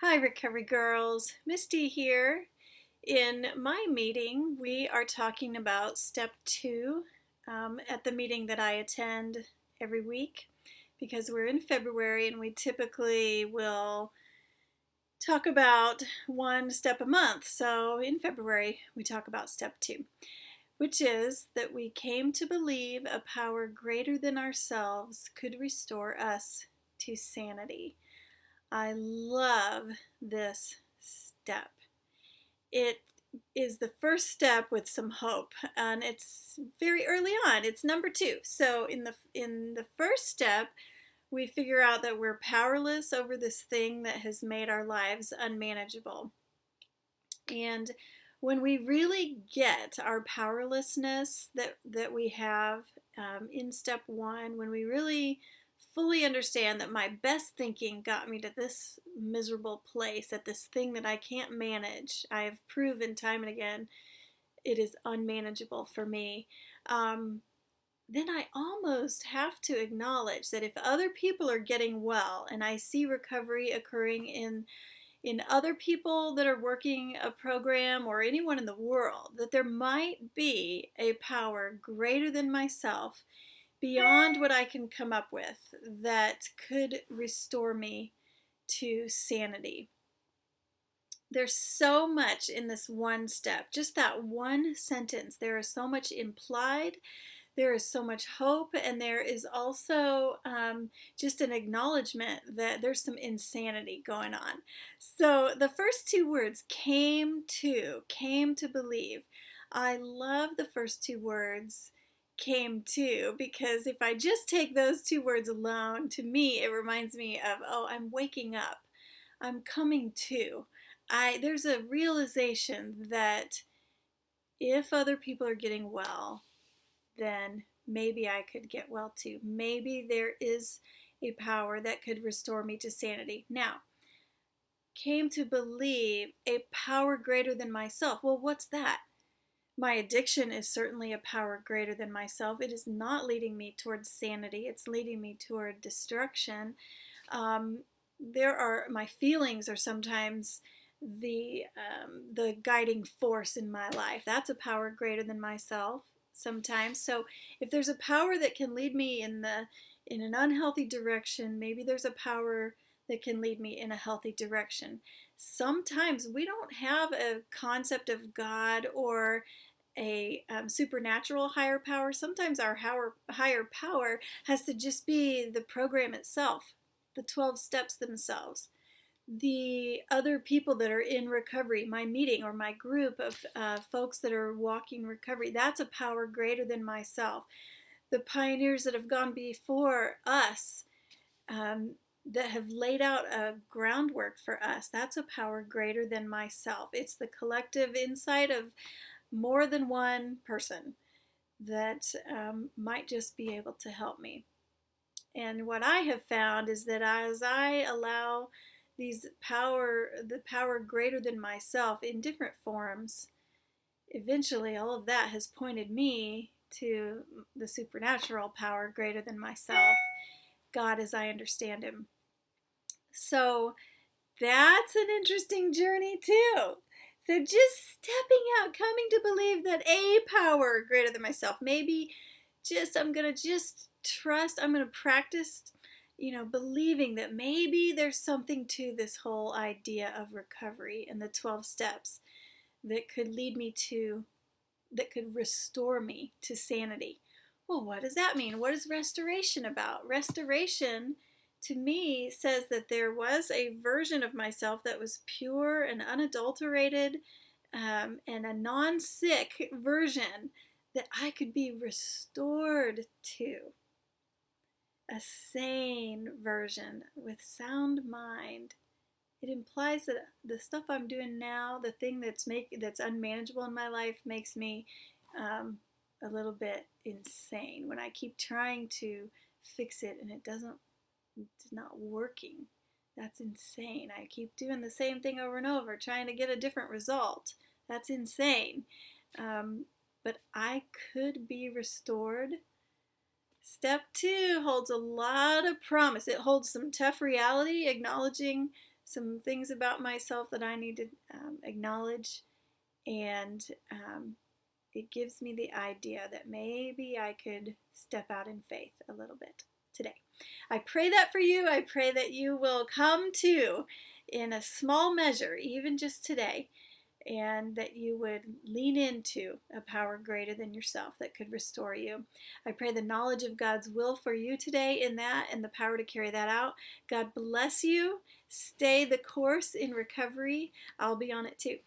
Hi, Recovery Girls. Misty here. In my meeting, we are talking about step two at the meeting that I attend every week because we're in February and we typically will talk about one step a month. So in February, we talk about step two, which is that we came to believe a power greater than ourselves could restore us to sanity. I love this step. It is the first step with some hope, and it's very early on. It's number two. So in the first step, we figure out that we're powerless over this thing that has made our lives unmanageable. And when we really get our powerlessness that we have in step one, when we really fully understand that my best thinking got me to this miserable place, at this thing that I can't manage, I have proven time and again it is unmanageable for me. Then I almost have to acknowledge that if other people are getting well and I see recovery occurring in other people that are working a program or anyone in the world, that there might be a power greater than myself, beyond what I can come up with, that could restore me to sanity. There's so much in this one step, just that one sentence. There is so much implied. There is so much hope, and there is also just an acknowledgement that there's some insanity going on. So the first two words, came to believe. I love the first two words, came to, because if I just take those two words alone, to me it reminds me of, oh, I'm waking up. I'm coming to. There's a realization that if other people are getting well, then maybe I could get well too. Maybe there is a power that could restore me to sanity. Now, came to believe a power greater than myself. Well, what's that? My addiction is certainly a power greater than myself. It is not leading me towards sanity. It's leading me toward destruction. My feelings are sometimes the guiding force in my life. That's a power greater than myself sometimes. So if there's a power that can lead me in an unhealthy direction, maybe there's a power that can lead me in a healthy direction. Sometimes we don't have a concept of God or a supernatural higher power. Sometimes our higher power has to just be the program itself, the 12 steps themselves, the other people that are in recovery, my meeting or my group of folks that are walking recovery. That's a power greater than myself. The pioneers that have gone before us, that have laid out a groundwork for us, that's a power greater than myself. It's the collective insight of more than one person that might just be able to help me. And what I have found is that as I allow the power greater than myself in different forms, eventually all of that has pointed me to the supernatural power greater than myself, God as I understand him. So that's an interesting journey too. So just stepping out, coming to believe that a power greater than myself, maybe I'm going to just trust, I'm going to practice, believing that maybe there's something to this whole idea of recovery and the 12 steps that could that could restore me to sanity. Well, what does that mean? What is restoration about? Restoration, to me, says that there was a version of myself that was pure and unadulterated, and a non-sick version that I could be restored to. A sane version with sound mind. It implies that the stuff I'm doing now, the thing that's unmanageable in my life, makes me a little bit insane. When I keep trying to fix it and it's not working, that's insane. I keep doing the same thing over and over, trying to get a different result. That's insane. But I could be restored. Step two holds a lot of promise. It holds some tough reality, acknowledging some things about myself that I need to acknowledge, and it gives me the idea that maybe I could step out in faith a little bit today. I pray that for you. I pray that you will come to in a small measure, even just today, and that you would lean into a power greater than yourself that could restore you. I pray the knowledge of God's will for you today in that and the power to carry that out. God bless you. Stay the course in recovery. I'll be on it too.